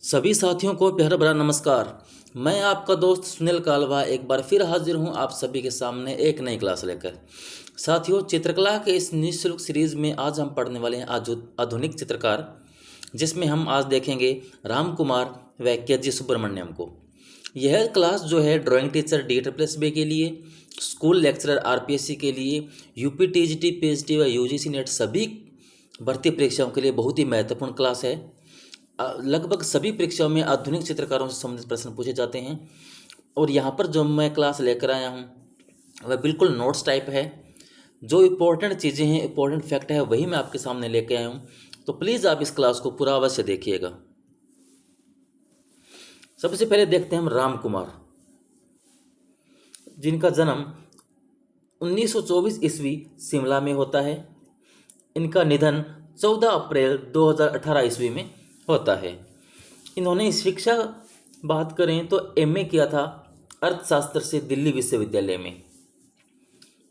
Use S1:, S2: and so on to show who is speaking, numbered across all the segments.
S1: सभी साथियों को प्यारा भरा नमस्कार। मैं आपका दोस्त सुनील कालवा एक बार फिर हाजिर हूं आप सभी के सामने एक नई क्लास लेकर। साथियों, चित्रकला के इस निःशुल्क सीरीज में आज हम पढ़ने वाले हैं आधुनिक चित्रकार, जिसमें हम आज देखेंगे राम कुमार व के जी सुब्रमण्यम को। यह क्लास जो है ड्राइंग टीचर DSSB के लिए, स्कूल लेक्चरर RPSC के लिए, यूपी TGT PhD व UGC नेट सभी भर्ती परीक्षाओं के लिए बहुत ही महत्वपूर्ण क्लास है। लगभग सभी परीक्षाओं में आधुनिक चित्रकारों से संबंधित प्रश्न पूछे जाते हैं और यहाँ पर जो मैं क्लास लेकर आया हूँ वह बिल्कुल नोट्स टाइप है। जो इम्पोर्टेंट चीज़ें हैं, इम्पोर्टेंट फैक्ट है, वही मैं आपके सामने लेके आया हूँ। तो प्लीज़ आप इस क्लास को पूरा अवश्य देखिएगा। सबसे पहले देखते हैं हम राम कुमार, जिनका जन्म 1924 ईस्वी शिमला में होता है। इनका निधन 14 अप्रैल 2018 ईस्वी में होता है। इन्होंने शिक्षा बात करें तो MA किया था अर्थशास्त्र से दिल्ली विश्वविद्यालय में।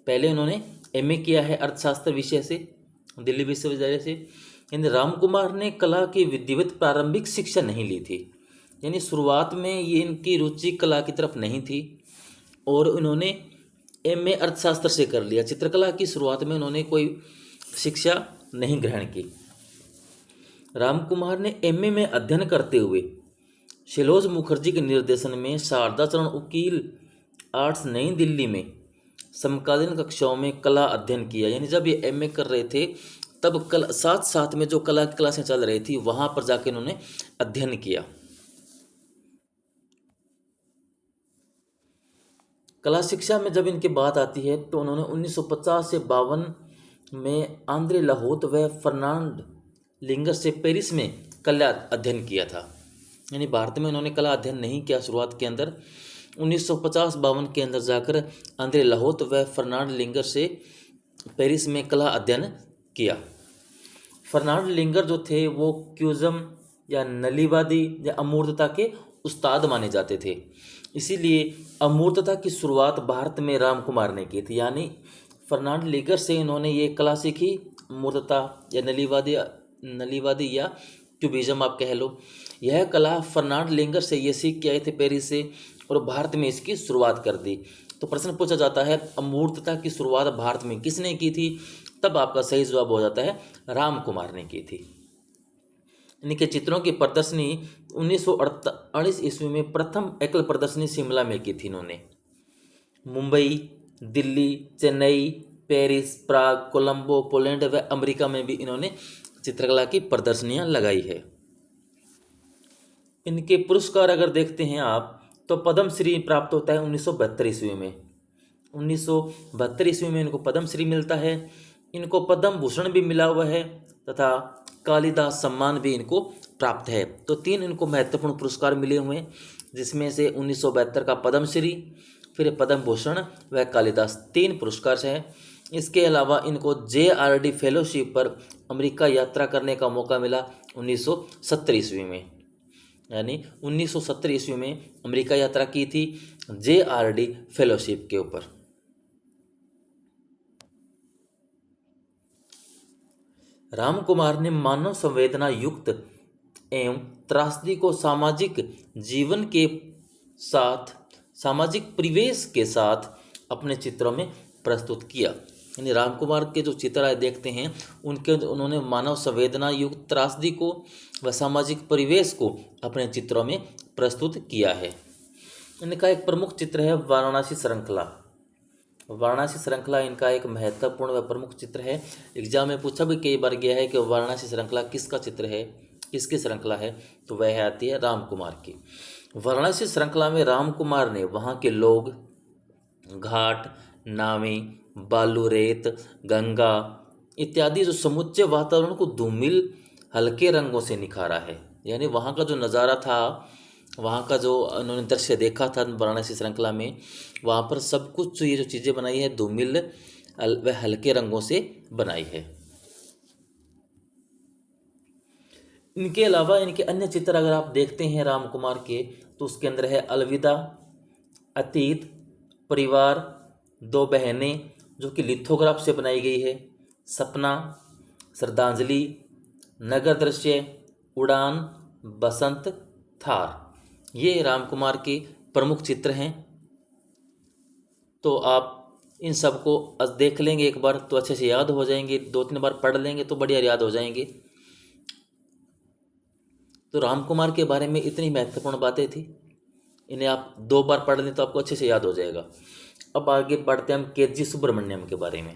S1: पहले इन्होंने MA किया है अर्थशास्त्र विषय से दिल्ली विश्वविद्यालय से। यानी राम कुमार ने कला की विधिवत प्रारंभिक शिक्षा नहीं ली थी, यानी शुरुआत में ये इनकी रुचि कला की तरफ नहीं थी और इन्होंने MA अर्थशास्त्र से कर लिया। चित्रकला की शुरुआत में उन्होंने कोई शिक्षा नहीं ग्रहण की। राम कुमार ने MA में अध्ययन करते हुए शिलोज मुखर्जी के निर्देशन में शारदा चरण उकील आर्ट्स नई दिल्ली में समकालीन कक्षाओं में कला अध्ययन किया। यानी जब ये MA कर रहे थे तब साथ साथ में जो कला की क्लासें चल रही थी वहाँ पर जाके इन्होंने अध्ययन किया। कला शिक्षा में जब इनकी बात आती है तो उन्होंने 1950 से 52 में आंद्रे लाहोत व फर्नांड लिंगर से पेरिस में कला अध्ययन किया था। यानी भारत में उन्होंने कला अध्ययन नहीं किया शुरुआत के अंदर। 1950-52 के अंदर जाकर आंद्रे लाहोत व फर्नांड लिंगर से पेरिस में कला अध्ययन किया। फर्नांड लिंगर जो थे वो क्यूजम या नलीवादी या अमूर्तता के उस्ताद माने जाते थे, इसीलिए अमूर्तता की शुरुआत भारत में राम कुमार ने की थी। यानी फर्नांड लिंगर से इन्होंने ये कला सीखी, अमूर्तता या नलीवादी या क्यूबिज्म आप कह लो। यह कला फर्नांड लिंगर से ये सीख के आए थे पेरिस से और भारत में इसकी शुरुआत कर दी। तो प्रश्न पूछा जाता है अमूर्तता की शुरुआत भारत में किसने की थी, तब आपका सही जवाब हो जाता है राम कुमार ने की थी। इनके चित्रों की प्रदर्शनी 1948 ईस्वी में प्रथम एकल प्रदर्शनी शिमला में की थी इन्होंने। मुंबई, दिल्ली, चेन्नई, पेरिस, प्राग, कोलंबो, पोलैंड व अमेरिका में भी इन्होंने चित्रकला की प्रदर्शनियां लगाई है। इनके पुरस्कार अगर देखते हैं आप तो पद्म श्री प्राप्त होता है 1972 ईस्वी में। 1972 ईस्वी में इनको पद्म श्री मिलता है। इनको पद्म भूषण भी मिला हुआ है तथा कालिदास सम्मान भी इनको प्राप्त है। तो 3 इनको महत्वपूर्ण पुरस्कार मिले हुए हैं, जिसमें से 1972 का पद्म श्री, फिर पद्म भूषण व कालिदास 3 पुरस्कार है। इसके अलावा इनको JRD फेलोशिप पर अमेरिका यात्रा करने का मौका मिला 1970 ईस्वी में। यानी 1970 ईस्वी में अमेरिका यात्रा की थी JRD फेलोशिप के ऊपर। राम कुमार ने मानव संवेदना युक्त एवं त्रासदी को सामाजिक जीवन के साथ, सामाजिक परिवेश के साथ अपने चित्रों में प्रस्तुत किया। यानी राम कुमार के जो चित्र देखते हैं उन्होंने मानव संवेदना युक्त त्रासदी को व सामाजिक परिवेश को अपने चित्रों में प्रस्तुत किया है। इनका एक प्रमुख चित्र है वाराणसी श्रृंखला। वाराणसी श्रृंखला इनका एक महत्वपूर्ण व प्रमुख चित्र है। एग्जाम में पूछा भी कई बार गया है कि वाराणसी श्रृंखला किसका चित्र है, किसकी श्रृंखला है, तो वह आती है राम कुमार की। वाराणसी श्रृंखला में राम कुमार ने वहाँ के लोग, घाट, नावें, बालू, रेत, गंगा इत्यादि जो समुच्चय वातावरण को धूमिल हल्के रंगों से निखारा है। यानी वहाँ का जो नज़ारा था, वहाँ का जो उन्होंने दृश्य देखा था वाराणसी श्रृंखला में, वहाँ पर सब कुछ ये जो चीज़ें बनाई है धूमिल व हल्के रंगों से बनाई है। इनके अलावा इनके अन्य चित्र अगर आप देखते हैं राम कुमार के तो उसके अंदर है अलविदा, अतीत, परिवार, 2 बहनें जो कि लिथोग्राफ से बनाई गई है, सपना, श्रद्धांजलि, नगर दृश्य, उड़ान, बसंत थार, ये रामकुमार के प्रमुख चित्र हैं। तो आप इन सबको देख लेंगे एक बार तो अच्छे से याद हो जाएंगे, 2-3 बार पढ़ लेंगे तो बढ़िया याद हो जाएंगे। तो रामकुमार के बारे में इतनी महत्वपूर्ण बातें थी, इन्हें आप 2 बार पढ़ लें तो आपको अच्छे से याद हो जाएगा। अब आगे बढ़ते हैं हम के.जी. सुब्रमण्यम के बारे में।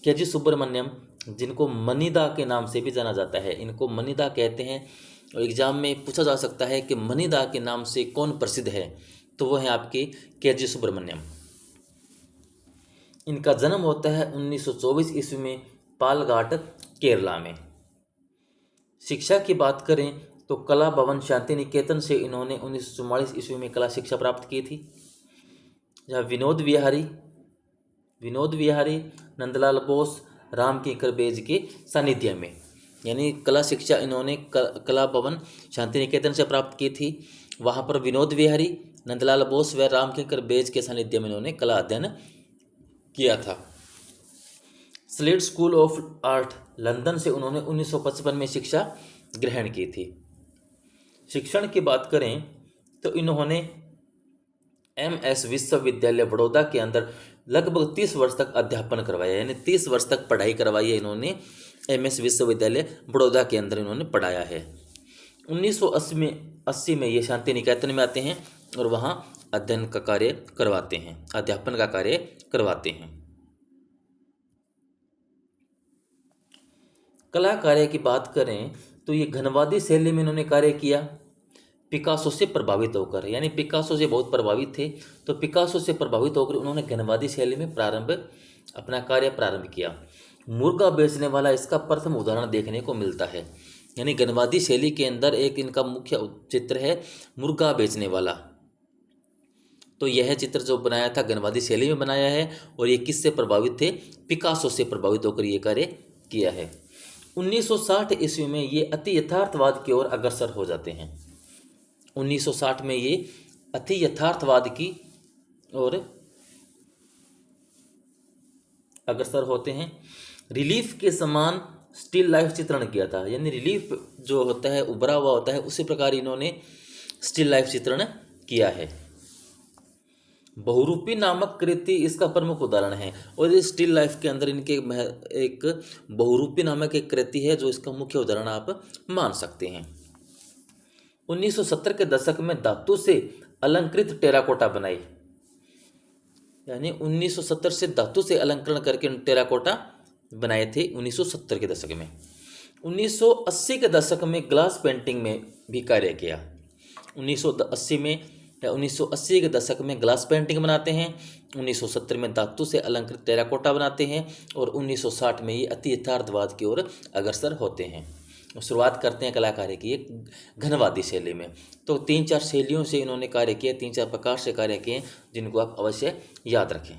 S1: के.जी. सुब्रमण्यम, जिनको मनीदा के नाम से भी जाना जाता है, इनको मनीदा कहते हैं। और एग्जाम में पूछा जा सकता है कि मनीदा के नाम से कौन प्रसिद्ध है, तो वो है आपके के.जी. सुब्रमण्यम। इनका जन्म होता है 1924 ईस्वी में पालघाट, केरला में। शिक्षा की बात करें तो कला भवन शांति निकेतन से इन्होंने 1944 ईस्वी में कला शिक्षा प्राप्त की थी, जहाँ विनोद विहारी, नंदलाल बोस, राम किंकर बेज के सानिध्य में, यानी कला शिक्षा इन्होंने कला भवन शांति निकेतन से प्राप्त की थी। वहाँ पर विनोद विहारी, नंदलाल बोस व राम किंकर बेज के सानिध्य में इन्होंने कला अध्ययन किया था। Slade school of art London से उन्होंने 1955 में शिक्षा ग्रहण की थी। शिक्षण की बात करें तो इन्होंने MS विश्वविद्यालय बड़ौदा के अंदर लगभग 30 वर्ष तक अध्यापन करवाया, यानी 30 वर्ष तक पढ़ाई करवाई है इन्होंने। MS विश्वविद्यालय बड़ौदा के अंदर इन्होंने पढ़ाया है। 1980 में ये शांति निकेतन में आते हैं और वहाँ अध्ययन का कार्य करवाते हैं, अध्यापन का कार्य करवाते हैं। कला कार्य की बात करें तो ये घनवादी शैली में इन्होंने कार्य किया, पिकासो से प्रभावित होकर, यानी पिकासो से बहुत प्रभावित थे, तो पिकासो से प्रभावित होकर उन्होंने घनवादी शैली में अपना कार्य प्रारंभ किया। मुर्गा बेचने वाला इसका प्रथम उदाहरण देखने को मिलता है, यानी घनवादी शैली के अंदर एक इनका मुख्य चित्र है मुर्गा बेचने वाला। तो यह चित्र जो बनाया था घनवादी शैली में बनाया है, और ये किससे प्रभावित थे? पिकासो से प्रभावित होकर ये कार्य किया है। 1960 ईस्वी में ये अति यथार्थवाद की ओर अग्रसर हो जाते हैं। 1960 में ये अति यथार्थवाद की ओर अग्रसर होते हैं। रिलीफ के समान स्टिल लाइफ चित्रण किया था, यानी रिलीफ जो होता है उभरा हुआ होता है, उसी प्रकार इन्होंने स्टिल लाइफ चित्रण किया है। बहुरूपी नामक कृति इसका प्रमुख उदाहरण है, और इस स्टिल लाइफ के अंदर इनके एक बहुरूपी नामक एक कृति है जो इसका मुख्य उदाहरण आप मान सकते हैं। 1970 के दशक में धातु से अलंकृत टेराकोटा बनाई, यानी 1970 से धातु से अलंकरण करके टेराकोटा बनाए थे 1970 के दशक में। 1980 के दशक में ग्लास पेंटिंग में भी कार्य किया। 1980 के दशक में ग्लास पेंटिंग बनाते हैं, 1970 में धातु से अलंकृत टेराकोटा बनाते हैं, और 1960 में ये अति यथार्थवाद की ओर अग्रसर होते हैं। शुरुआत करते हैं कलाकारी की एक घनवादी शैली में। तो 3-4 शैलियों से इन्होंने कार्य किए, 3-4 प्रकार से कार्य किए, जिनको आप अवश्य याद रखें।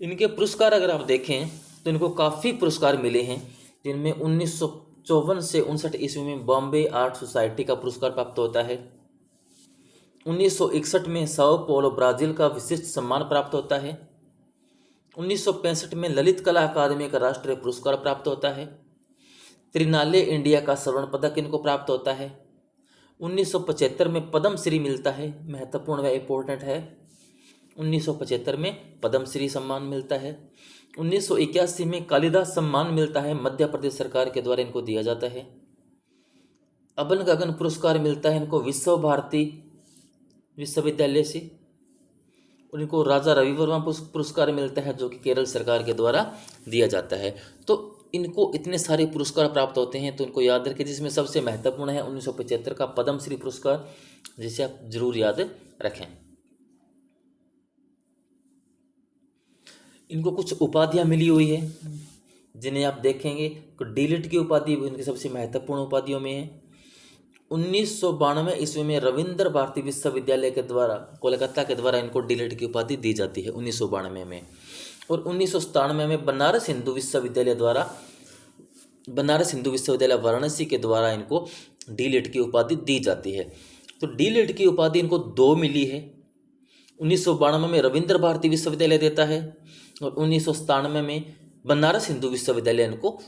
S1: इनके पुरस्कार अगर आप देखें तो इनको काफ़ी पुरस्कार मिले हैं, जिनमें 1954 से 1959 ईस्वी में बॉम्बे आर्ट सोसाइटी का पुरस्कार प्राप्त होता है। 1961 में साओ पोलो ब्राज़ील का विशिष्ट सम्मान प्राप्त होता है। 1965 में ललित कला अकादमी का राष्ट्रीय पुरस्कार प्राप्त होता है। त्रिनाले इंडिया का स्वर्ण पदक इनको प्राप्त होता है। 1975 में पद्मश्री मिलता है, महत्वपूर्ण व इम्पोर्टेंट है। 1975 में पद्मश्री सम्मान मिलता है। 1981 में कालिदास सम्मान मिलता है, मध्य प्रदेश सरकार के द्वारा इनको दिया जाता है। अबन गगन पुरस्कार मिलता है इनको विश्व भारती विश्वविद्यालय से, और इनको राजा रवि वर्मा पुरस्कार मिलता है जो कि केरल सरकार के द्वारा दिया जाता है। तो इनको इतने सारे पुरस्कार प्राप्त होते हैं, तो इनको याद रखें, जिसमें सबसे महत्वपूर्ण है 1975 का पद्मश्री पुरस्कार, जिसे आप जरूर याद रखें। इनको कुछ उपाधियां मिली हुई है, जिन्हें आप देखेंगे तो डीलिट की उपाधि इनकी सबसे महत्वपूर्ण उपाधियों में है। 1992 ईस्वी में रविंद्र भारती विश्वविद्यालय के द्वारा कोलकाता के द्वारा इनको डीलिट की उपाधि दी जाती है 1992 में, और 1997 में बनारस हिंदू विश्वविद्यालय वाराणसी के द्वारा इनको डीलिट की उपाधि दी जाती है। तो डीलिट की उपाधि इनको 2 मिली है। 1992 में रविंद्र भारती विश्वविद्यालय देता है, और 1997 में बनारस हिंदू विश्वविद्यालय इनको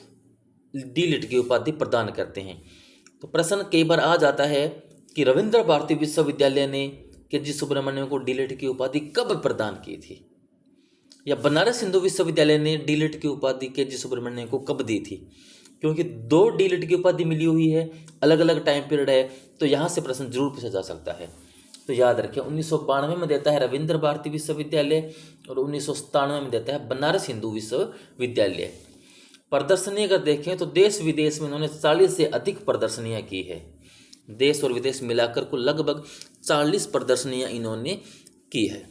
S1: डीलिट की उपाधि प्रदान करते हैं। तो प्रश्न कई बार आ जाता है कि रविंद्र भारती विश्वविद्यालय ने के.जी. सुब्रमण्यम को डीलिट की उपाधि कब प्रदान की थी, या बनारस हिंदू विश्वविद्यालय ने डीलिट की उपाधि के.जी. सुब्रमण्यम को कब दी थी। क्योंकि 2 डीलिट की उपाधि मिली हुई है, अलग अलग टाइम पीरियड है, तो यहाँ से प्रश्न जरूर पूछा जा सकता है। तो याद रखें, 1992 में देता है रविंद्र भारती विश्वविद्यालय और 1997 में देता है बनारस हिंदू विश्वविद्यालय। प्रदर्शनी अगर देखें तो देश विदेश में इन्होंने 40 से अधिक प्रदर्शनियाँ की है। देश और विदेश मिलाकर को लगभग 40 प्रदर्शनियाँ इन्होंने की है।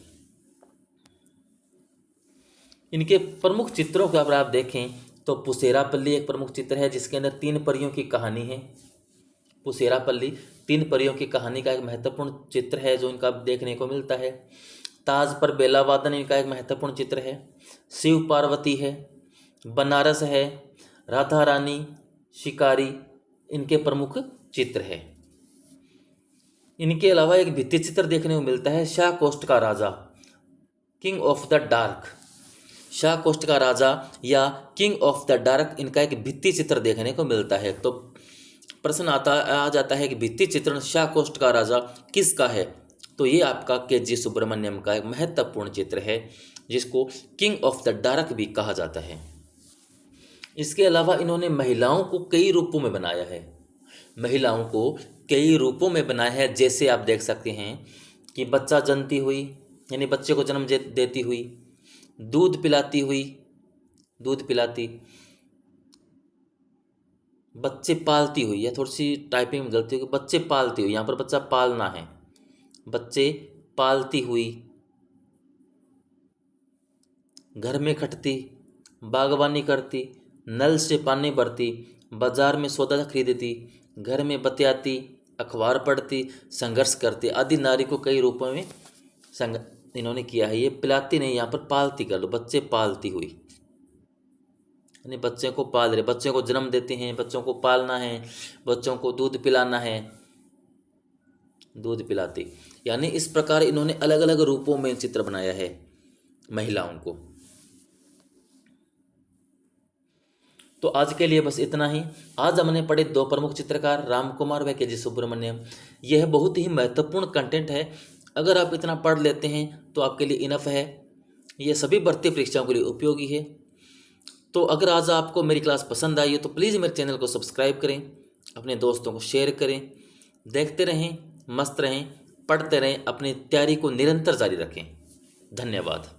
S1: इनके प्रमुख चित्रों को अगर आप देखें तो पुसेरापल्ली एक प्रमुख चित्र है जिसके अंदर 3 परियों की कहानी है। पुसेरापल्ली 3 परियों की कहानी का एक महत्वपूर्ण चित्र है जो इनका देखने को मिलता है। ताज पर बेलावादन इनका एक महत्वपूर्ण चित्र है। शिव पार्वती है, बनारस है, राधा रानी, शिकारी इनके प्रमुख चित्र है। इनके अलावा एक भित्ति चित्र देखने को मिलता है, शाह कोस्ट का राजा, king of the dark. Shah coast का राजा या किंग ऑफ द डार्क इनका एक भित्ति चित्र देखने को मिलता है। तो प्रश्न आ जाता है कि भित्ति चित्रण शाह कोस्ट का राजा किसका है, तो ये आपका के.जी. सुब्रमण्यम का एक महत्वपूर्ण चित्र है जिसको किंग ऑफ द डार्क भी कहा जाता है। इसके अलावा इन्होंने महिलाओं को कई रूपों में बनाया है। महिलाओं को कई रूपों में बनाया है, जैसे आप देख सकते हैं कि बच्चा जनती हुई यानी बच्चे को जन्म देती हुई, दूध पिलाती हुई, दूध पिलाती, बच्चे पालती हुई, या थोड़ी सी टाइपिंग में गलती होगी, बच्चे पालती हुई, यहाँ पर बच्चा पालना है, बच्चे पालती हुई, घर में खटती, बागवानी करती, नल से पानी भरती, बाजार में सौदा खरीदती, घर में बतियाती, अखबार पढ़ती, संघर्ष करती आदि नारी को कई रूपों में इन्होंने किया है। ये पिलाती नहीं, यहाँ पर पालती कर लो, बच्चे पालती हुई यानी बच्चे को पाल रहे, बच्चे को जन्म देते हैं, बच्चों को पालना है, बच्चों को दूध पिलाना है, दूध पिलाती। यानी इस प्रकार इन्होंने अलग अलग रूपों में चित्र बनाया है महिलाओं को। तो आज के लिए बस इतना ही। आज हमने पढ़े 2 प्रमुख चित्रकार रामकुमार व के.जी. सुब्रमण्यम। यह बहुत ही महत्वपूर्ण कंटेंट है। अगर आप इतना पढ़ लेते हैं तो आपके लिए इनफ है। यह सभी भर्ती परीक्षाओं के लिए उपयोगी है। तो अगर आज आपको मेरी क्लास पसंद आई हो तो प्लीज़ मेरे चैनल को सब्सक्राइब करें, अपने दोस्तों को शेयर करें। देखते रहें, मस्त रहें, पढ़ते रहें, अपनी तैयारी को निरंतर जारी रखें। धन्यवाद।